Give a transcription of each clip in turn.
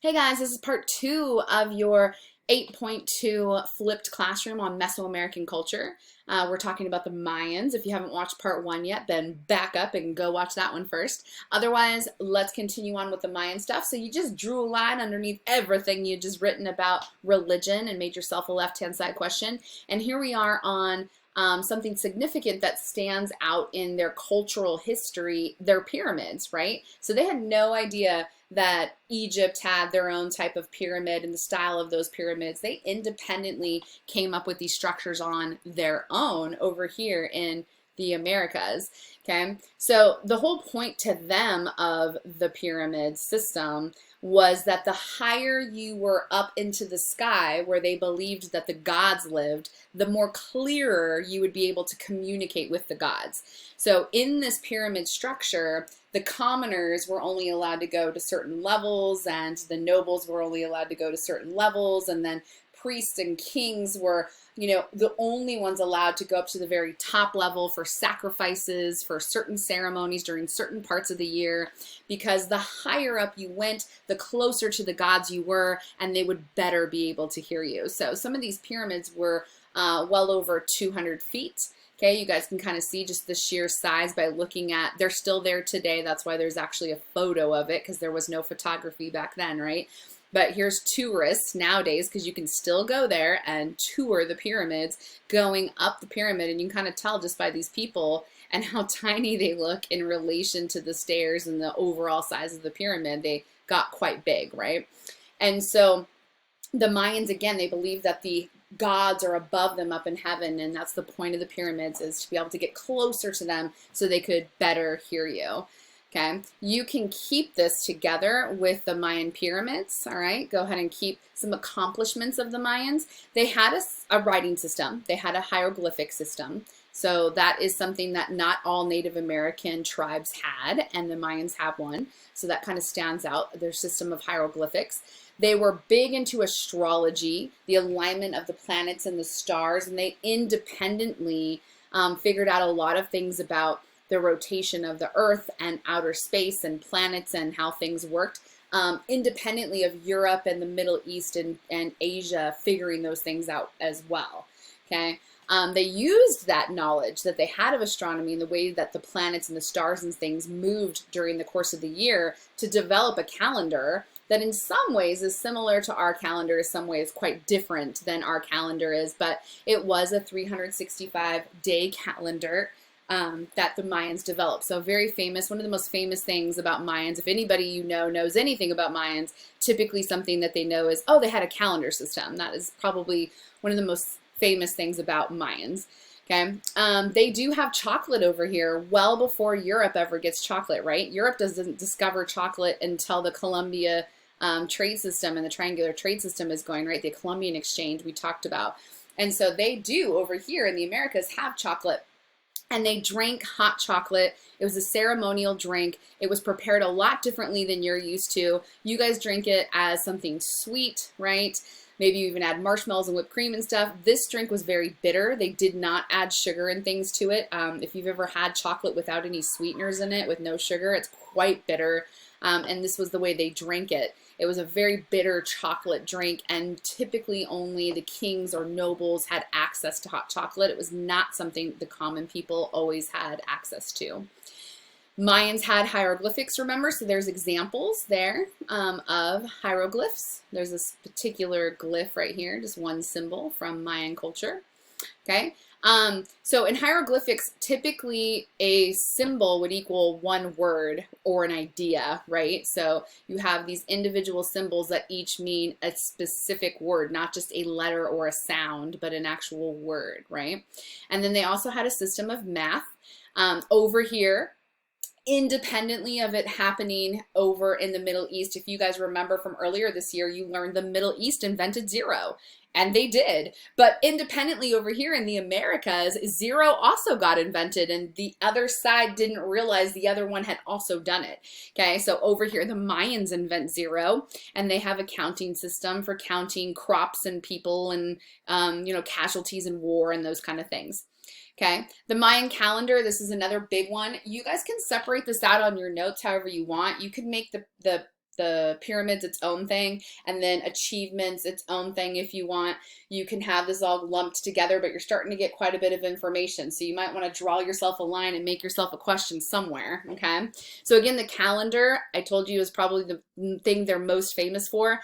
Hey guys, this is part 2 of your 8.2 flipped classroom on Meso-American culture. We're talking about the Mayans. If you haven't watched part 1 yet, then back up and go watch that one first. Otherwise, let's continue on with the Mayan stuff. So you just drew a line underneath everything you just written about religion and made yourself a left-hand side question. And here we are on something significant that stands out in their cultural history, their pyramids, right? So they had no idea that Egypt had their own type of pyramid and the style of those pyramids. They independently came up with these structures on their own over here in the Americas. Okay, so the whole point to them of the pyramid system was that the higher you were up into the sky where they believed that the gods lived, the more clearer you would be able to communicate with the gods. So in this pyramid structure, the commoners were only allowed to go to certain levels, and the nobles were only allowed to go to certain levels, and then priests and kings were, the only ones allowed to go up to the very top level for sacrifices, for certain ceremonies during certain parts of the year, because the higher up you went, the closer to the gods you were, and they would better be able to hear you. So some of these pyramids were well over 200 feet. Okay, you guys can kind of see just the sheer size by looking at, they're still there today. That's why there's actually a photo of it, because there was no photography back then, right? But here's tourists nowadays, because you can still go there and tour the pyramids, going up the pyramid, and you can kind of tell just by these people and how tiny they look in relation to the stairs and the overall size of the pyramid. They got quite big, right? And so the Mayans, again, they believe that the gods are above them up in heaven, and that's the point of the pyramids, is to be able to get closer to them so they could better hear you. Okay, you can keep this together with the Mayan pyramids. All right, go ahead and keep some accomplishments of the Mayans. They had a writing system. They had a hieroglyphic system. So that is something that not all Native American tribes had, and the Mayans have one. So that kind of stands out, their system of hieroglyphics. They were big into astrology, the alignment of the planets and the stars, and they independently figured out a lot of things about the rotation of the earth and outer space and planets and how things worked, independently of Europe and the Middle East and Asia figuring those things out as well. Okay, they used that knowledge that they had of astronomy and the way that the planets and the stars and things moved during the course of the year to develop a calendar that in some ways is similar to our calendar, in some ways quite different than our calendar is, but it was a 365-day calendar that the Mayans developed. So very famous, one of the most famous things about Mayans, if anybody you know knows anything about Mayans, typically something that they know is, oh, they had a calendar system. That is probably one of the most famous things about Mayans. Okay, they do have chocolate over here well before Europe ever gets chocolate, right? Europe doesn't discover chocolate until the Columbia trade system and the triangular trade system is going, right? The Columbian exchange we talked about. And so they do over here in the Americas have chocolate. And they drank hot chocolate. It was a ceremonial drink. It was prepared a lot differently than you're used to. You guys drink it as something sweet, right? Maybe you even add marshmallows and whipped cream and stuff. This drink was very bitter. They did not add sugar and things to it. If you've ever had chocolate without any sweeteners in it, with no sugar, it's quite bitter. And this was the way they drank it. It was a very bitter chocolate drink, and typically only the kings or nobles had access to hot chocolate. It was not something the common people always had access to. Mayans had hieroglyphics, remember, so there's examples there of hieroglyphs. There's this particular glyph right here, just one symbol from Mayan culture. Okay, so in hieroglyphics, typically a symbol would equal one word or an idea, right? So you have these individual symbols that each mean a specific word, not just a letter or a sound, but an actual word, right? And then they also had a system of math. Over here, independently of it happening over in the Middle East, if you guys remember from earlier this year, you learned the Middle East invented zero. And they did. But independently over here in the Americas, zero also got invented, and the other side didn't realize the other one had also done it. Okay, so over here, the Mayans invent zero, and they have a counting system for counting crops and people and, casualties in war and those kind of things. Okay, the Mayan calendar, this is another big one. You guys can separate this out on your notes however you want. You could make the the pyramids its own thing, and then achievements its own thing. If you want, you can have this all lumped together, but you're starting to get quite a bit of information, so you might want to draw yourself a line and make yourself a question somewhere. Okay, so again, the calendar, I told you, is probably the thing they're most famous for.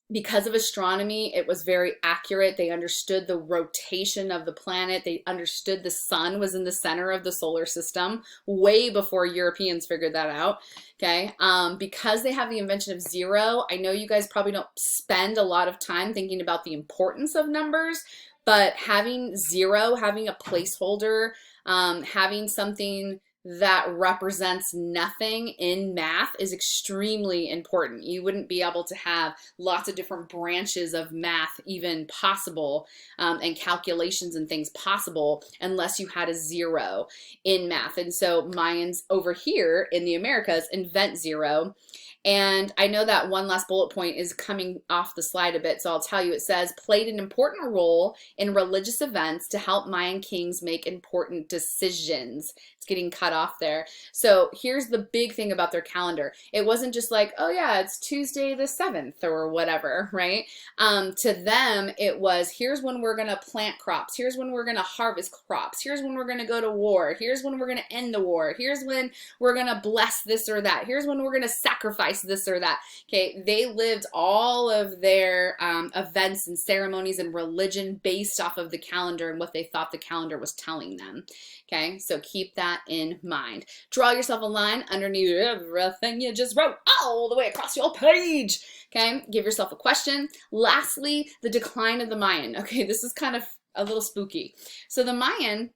Because of astronomy, it was very accurate. They understood the rotation of the planet. They understood the sun was in the center of the solar system way before Europeans figured that out. Okay. Because they have the invention of zero, I know you guys probably don't spend a lot of time thinking about the importance of numbers, but having zero, having a placeholder, having something that represents nothing in math is extremely important. You wouldn't be able to have lots of different branches of math even possible, and calculations and things possible, unless you had a zero in math. And so Mayans over here in the Americas invent zero. And I know that one last bullet point is coming off the slide a bit, so I'll tell you. It says, played an important role in religious events to help Mayan kings make important decisions. It's getting cut off there. So here's the big thing about their calendar. It wasn't just like, oh yeah, it's Tuesday the 7th or whatever, right? To them, it was, here's when we're going to plant crops. Here's when we're going to harvest crops. Here's when we're going to go to war. Here's when we're going to end the war. Here's when we're going to bless this or that. Here's when we're going to sacrifice this or that. Okay, they lived all of their events and ceremonies and religion based off of the calendar and what they thought the calendar was telling them. Okay, so keep that in mind. Draw yourself a line underneath everything you just wrote all the way across your page. Okay, give yourself a question. Lastly, the decline of the Mayan. Okay, this is kind of a little spooky. So the Mayan,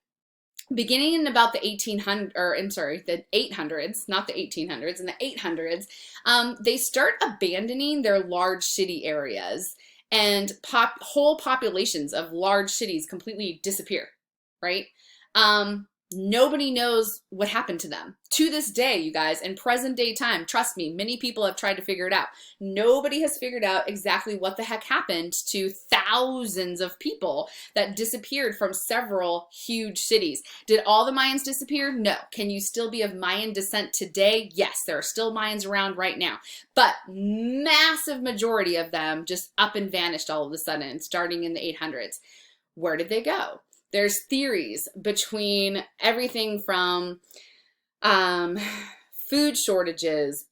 beginning in about the 800s, not the 1800s, in the 800s, they start abandoning their large city areas, and whole populations of large cities completely disappear, right? Nobody knows what happened to them. To this day, you guys, in present day time, trust me, many people have tried to figure it out. Nobody has figured out exactly what the heck happened to thousands of people that disappeared from several huge cities. Did all the Mayans disappear? No. Can you still be of Mayan descent today? Yes, there are still Mayans around right now. But massive majority of them just up and vanished all of a sudden, starting in the 800s. Where did they go? There's theories between everything from food shortages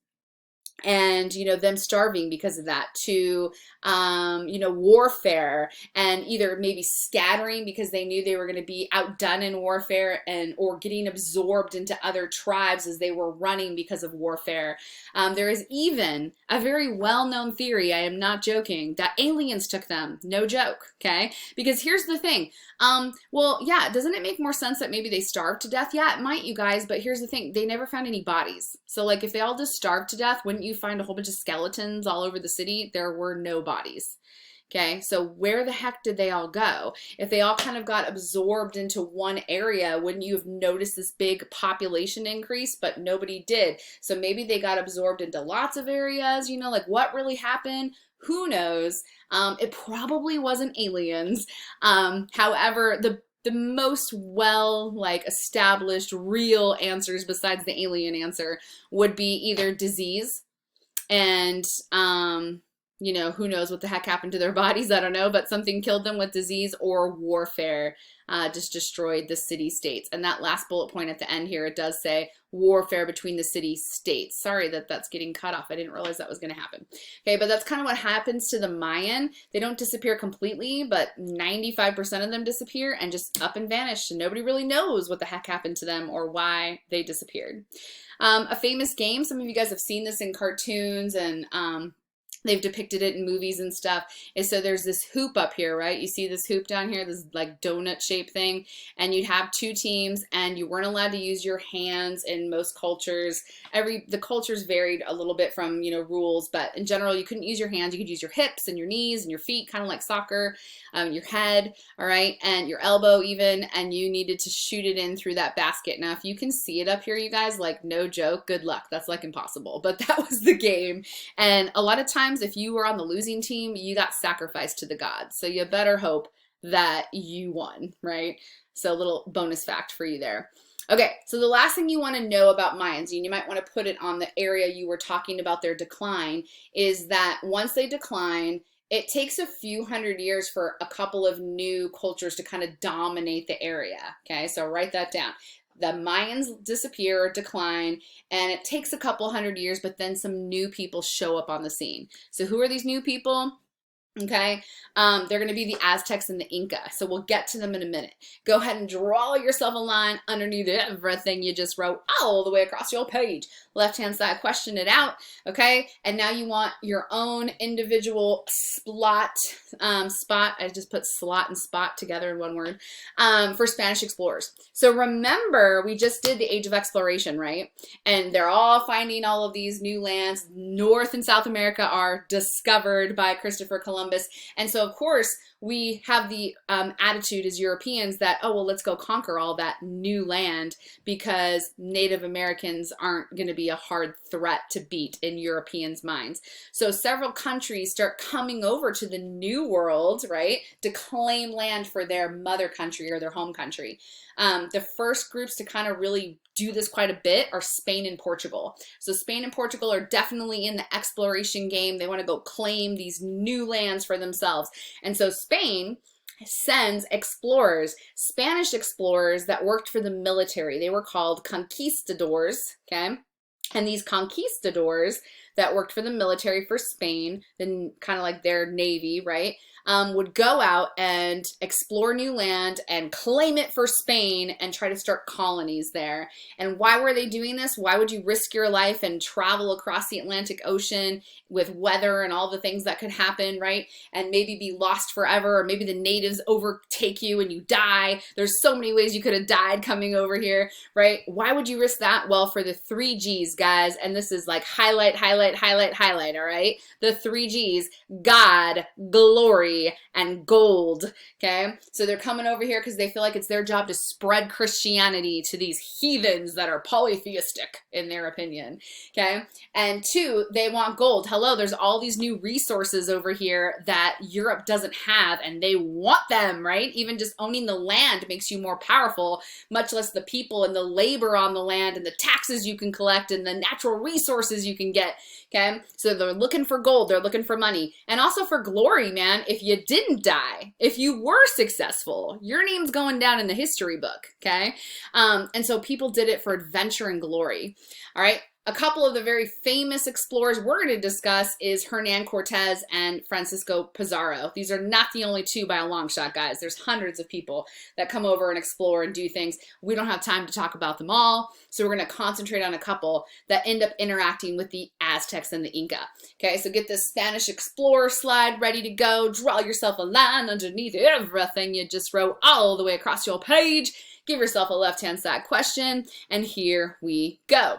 and, you know, them starving because of that, to, you know, warfare, and either maybe scattering because they knew they were going to be outdone in warfare, and or getting absorbed into other tribes as they were running because of warfare. There is even a very well-known theory, I am not joking, that aliens took them. No joke, okay? Because here's the thing. Well, yeah, doesn't it make more sense that maybe they starved to death? Yeah, it might, you guys, but here's the thing. They never found any bodies. So, like, if they all just starved to death, wouldn't you find a whole bunch of skeletons all over the city? There were no bodies. Okay, so where the heck did they all go? If they all kind of got absorbed into one area, wouldn't you have noticed this big population increase? But nobody did. So maybe they got absorbed into lots of areas, you know, like what really happened? Who knows? It probably wasn't aliens. However, the most established real answers besides the alien answer would be either disease, and you know, who knows what the heck happened to their bodies, I don't know, but something killed them with disease, or warfare just destroyed the city-states. And that last bullet point at the end here, it does say warfare between the city-states. Sorry that that's getting cut off. I didn't realize that was going to happen. Okay, but that's kind of what happens to the Mayan. They don't disappear completely, but 95% of them disappear and just up and vanish. And nobody really knows what the heck happened to them or why they disappeared. A famous game, some of you guys have seen this in cartoons, and they've depicted it in movies and stuff, is so there's this hoop up here, right? You see this hoop down here, this like donut shaped thing, and you'd have two teams, and you weren't allowed to use your hands in most cultures. The cultures varied a little bit from, you know, rules, but in general, you couldn't use your hands. You could use your hips and your knees and your feet, kind of like soccer, your head, all right, and your elbow even, and you needed to shoot it in through that basket. Now, if you can see it up here, you guys, like, no joke, good luck. That's like impossible, but that was the game. And a lot of times, if you were on the losing team, you got sacrificed to the gods. So you better hope that you won, right? So a little bonus fact for you there. Okay, so the last thing you want to know about Mayans, and you might want to put it on the area you were talking about their decline, is that once they decline, it takes a few hundred years for a couple of new cultures to kind of dominate the area. Okay, so write that down. The Mayans disappear or decline, and it takes a couple hundred years, but then some new people show up on the scene. So who are these new people? Okay, they're going to be the Aztecs and the Inca. So we'll get to them in a minute. Go ahead and draw yourself a line underneath everything you just wrote all the way across your page. Left-hand side, question it out. Okay, and now you want your own individual spot. I just put slot and spot together in one word, for Spanish explorers. So remember, we just did the Age of Exploration, right? And they're all finding all of these new lands. North and South America are discovered by Christopher Columbus. And so, of course, we have the attitude as Europeans that, oh, well, let's go conquer all that new land because Native Americans aren't going to be a hard threat to beat in Europeans' minds. So several countries start coming over to the New World, right, to claim land for their mother country or their home country. The first groups to kind of really do this quite a bit are Spain and Portugal. So Spain and Portugal are definitely in the exploration game. They want to go claim these new lands for themselves. And so Spain sends explorers, Spanish explorers that worked for the military. They were called conquistadors, okay? And these conquistadors that worked for the military for Spain, then kind of like their navy, right, would go out and explore new land and claim it for Spain and try to start colonies there. And why were they doing this? Why would you risk your life and travel across the Atlantic Ocean with weather and all the things that could happen, right? And maybe be lost forever, or maybe the natives overtake you and you die. There's so many ways you could have died coming over here, right? Why would you risk that? Well, for the 3 G's, guys, and this is like highlight, highlight, highlight, highlight, all right? The 3 G's, God, glory, and gold, okay? So they're coming over here because they feel like it's their job to spread Christianity to these heathens that are polytheistic, in their opinion, okay? And 2, they want gold. Hello, there's all these new resources over here that Europe doesn't have, and they want them, right? Even just owning the land makes you more powerful, much less the people and the labor on the land and the taxes you can collect and the natural resources you can get, okay? So they're looking for gold, they're looking for money, and also for glory, man. If you didn't die, if you were successful, your name's going down in the history book, okay? And so people did it for adventure and glory, all right? A couple of the very famous explorers we're going to discuss is Hernan Cortez and Francisco Pizarro. These are not the only 2 by a long shot, guys. There's hundreds of people that come over and explore and do things. We don't have time to talk about them all, so we're going to concentrate on a couple that end up interacting with the Aztecs and the Inca. Okay, so get this Spanish explorer slide ready to go. Draw yourself a line underneath everything you just wrote all the way across your page. Give yourself a left-hand side question, and here we go.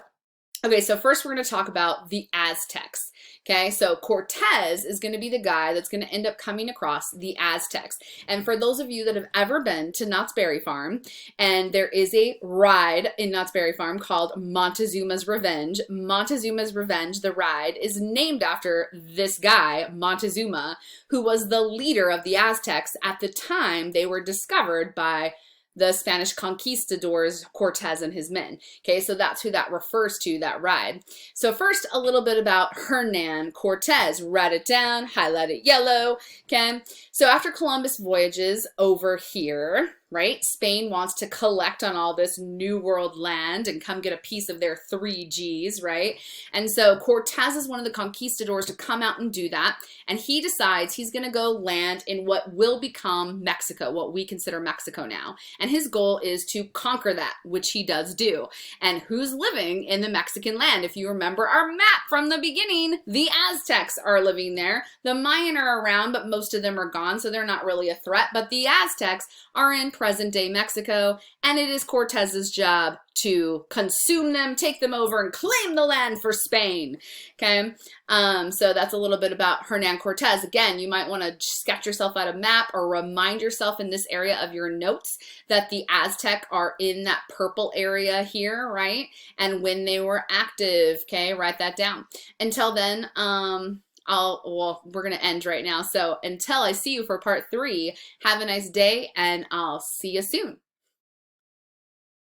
Okay, so first we're going to talk about the Aztecs. Okay, so Cortez is going to be the guy that's going to end up coming across the Aztecs. And for those of you that have ever been to Knott's Berry Farm, and there is a ride in Knott's Berry Farm called Montezuma's Revenge. Montezuma's Revenge, the ride, is named after this guy, Montezuma, who was the leader of the Aztecs at the time they were discovered by the Spanish conquistadors, Cortez and his men. Okay, so that's who that refers to, that ride. So first, a little bit about Hernan Cortez. Write it down, highlight it yellow, okay? So after Columbus voyages over here, right, Spain wants to collect on all this New World land and come get a piece of their 3 G's, right? And so Cortez is one of the conquistadors to come out and do that. And he decides he's going to go land in what will become Mexico, what we consider Mexico now. And his goal is to conquer that, which he does do. And who's living in the Mexican land? If you remember our map from the beginning, the Aztecs are living there. The Mayan are around, but most of them are gone, so they're not really a threat. But the Aztecs are in present-day Mexico, and it is Cortez's job to consume them, take them over, and claim the land for Spain. Okay, so that's a little bit about Hernan Cortez. Again, you might want to sketch yourself out a map or remind yourself in this area of your notes that the Aztec are in that purple area here, right? And when they were active, okay, write that down. Until then, we're going to end right now. So until I see you for part 3, have a nice day, and I'll see you soon.